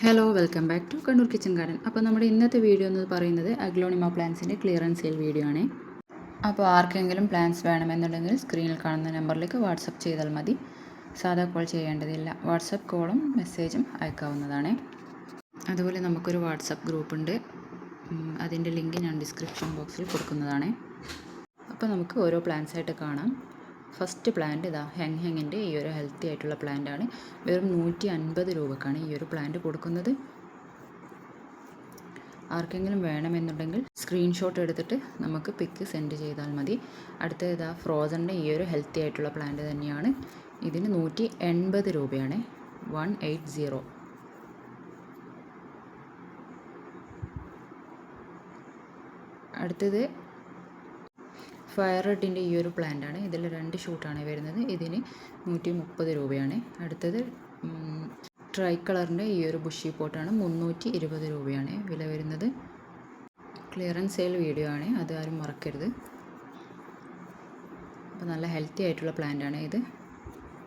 Hello welcome back to Kannur kitchen garden. അപ്പോൾ നമ്മുടെ ഇന്നത്തെ വീഡിയോ എന്ന് പറയുന്നത് അഗ്ലോണിമ പ്ലാന്റ്സിൻ്റെ ക്ലിയറൻസ് സെയിൽ വീഡിയോ ആണ്. അപ്പോൾ ആർക്കെങ്കിലും പ്ലാന്റ്സ് വേണമെന്നുണ്ടെങ്കിൽ സ്ക്രീനിൽ കാണുന്ന നമ്പറിലേക്ക് വാട്സപ്പ് ചെയ്താൽ മതി. സാധാ കോൾ ചെയ്യേണ്ടതില്ല. വാട്സപ്പ് കോളും മെസ്സേജും അയക്കാവുന്നതാണ്. അതുപോലെ നമുക്കൊരു വാട്സപ്പ് ഗ്രൂപ്പ് ഉണ്ട്. അതിൻ്റെ ലിങ്ക് ഞാൻ ഡിസ്ക്രിപ്ഷൻ ബോക്സിൽ കൊടുക്കുന്നതാണ്. അപ്പോൾ നമുക്ക് ഓരോ പ്ലാന്റ്സ് ആയിട്ട് കാണാം. ഫസ്റ്റ് പ്ലാന്റ് ഇതാ ഹെങ്ങിൻ്റെ ഈ ഒരു ഹെൽത്തി ആയിട്ടുള്ള പ്ലാന്റാണ്. വെറും 150 രൂപക്കാണ് ഈ ഒരു പ്ലാന്റ് കൊടുക്കുന്നത്. ആർക്കെങ്കിലും വേണമെന്നുണ്ടെങ്കിൽ സ്ക്രീൻഷോട്ട് എടുത്തിട്ട് നമുക്ക് പിക്ക് സെൻഡ് ചെയ്താൽ മതി. അടുത്ത ഇതാ ഫ്രോസണിൻ്റെ ഈ ഒരു ഹെൽത്തി ആയിട്ടുള്ള പ്ലാന്റ് തന്നെയാണ്. ഇതിന് 180 രൂപയാണ്. 180. അടുത്തത് ഫയർ റെഡിൻ്റെ ഈ ഒരു പ്ലാന്റാണ്. ഇതിൽ 2 ഷൂട്ടാണ് വരുന്നത്. ഇതിന് 130 രൂപയാണ്. അടുത്തത് ട്രൈ കളറിൻ്റെ ഈ ഒരു ബുഷി പോട്ടാണ്. 320 രൂപയാണ് വില വരുന്നത്. ക്ലിയറൻസ് സെയിൽ വീഡിയോ ആണ്, അത് ആരും മറക്കരുത്. അപ്പോൾ നല്ല ഹെൽത്തി ആയിട്ടുള്ള പ്ലാന്റാണ് ഇത്.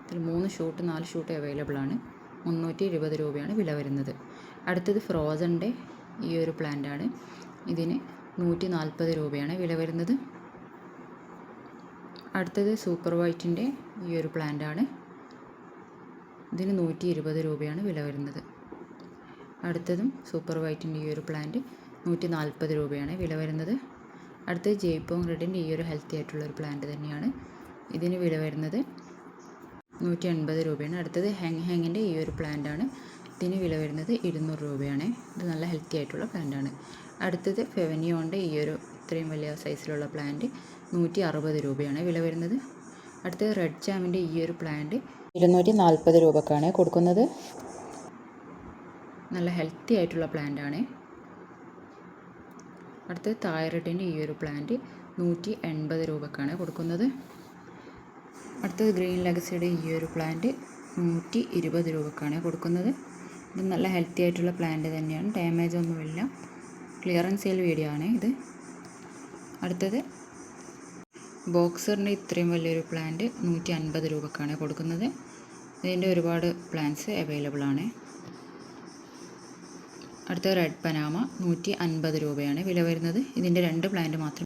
ഇതിൽ 3 ഷൂട്ട് 4 ഷൂട്ട് അവൈലബിൾ ആണ്. 320 രൂപയാണ് വില വരുന്നത്. അടുത്തത് ഫ്രോസണിൻ്റെ ഈ ഒരു പ്ലാന്റാണ്. ഇതിന് 140 രൂപയാണ് വില വരുന്നത്. അടുത്തത് സൂപ്പർ വൈറ്റിൻ്റെ ഈ ഒരു പ്ലാന്റാണ്. ഇതിന് 120 രൂപയാണ് വില വരുന്നത്. അടുത്തതും സൂപ്പർ വൈറ്റിൻ്റെ ഈ ഒരു പ്ലാന്റ് 140 രൂപയാണ് വില വരുന്നത്. അടുത്തത് ജയ്പോങ് റെഡിൻ്റെ ഈ ഒരു ഹെൽത്തി ആയിട്ടുള്ള ഒരു പ്ലാന്റ് തന്നെയാണ്. ഇതിന് വില വരുന്നത് 180 രൂപയാണ്. അടുത്തത് ഹെങ്ങിൻ്റെ ഈ ഒരു പ്ലാന്റാണ്. ഇതിന് വില വരുന്നത് 200 രൂപയാണ്. ഇത് നല്ല ഹെൽത്തി ആയിട്ടുള്ള പ്ലാന്റാണ്. അടുത്തത് ഫെവനിയോൻ്റെ ഈ ഒരു ഇത്രയും വലിയ സൈസിലുള്ള പ്ലാന്റ് 160 രൂപയാണ് വില വരുന്നത്. അടുത്തത് റെഡ് ജാമിൻ്റെ ഈ ഒരു പ്ലാന്റ് 240 രൂപക്കാണ് കൊടുക്കുന്നത്. നല്ല ഹെൽത്തി ആയിട്ടുള്ള പ്ലാന്റാണ്. അടുത്തത് തൈറോയിഡിൻ്റെ ഈ ഒരു പ്ലാന്റ് 180 രൂപക്കാണ് കൊടുക്കുന്നത്. അടുത്തത് ഗ്രീൻ ലെഗസിയുടെ ഈ ഒരു പ്ലാന്റ് 120 രൂപക്കാണ് കൊടുക്കുന്നത്. ഇത് നല്ല ഹെൽത്തി ആയിട്ടുള്ള പ്ലാന്റ് തന്നെയാണ്. ഡാമേജ് ഒന്നുമില്ല. ക്ലിയറൻസ് സെയിൽ വീഡിയോ ആണ് ഇത്. അടുത്തത് ബോക്സറിൻ്റെ ഇത്രയും വലിയൊരു പ്ലാന്റ് 150 രൂപക്കാണ് കൊടുക്കുന്നത്. ഇതിൻ്റെ ഒരുപാട് പ്ലാന്റ്സ് അവൈലബിൾ ആണ്. അടുത്ത റെഡ് പനാമ 150 രൂപയാണ് വില വരുന്നത്. ഇതിൻ്റെ 2 പ്ലാന്റ് മാത്രം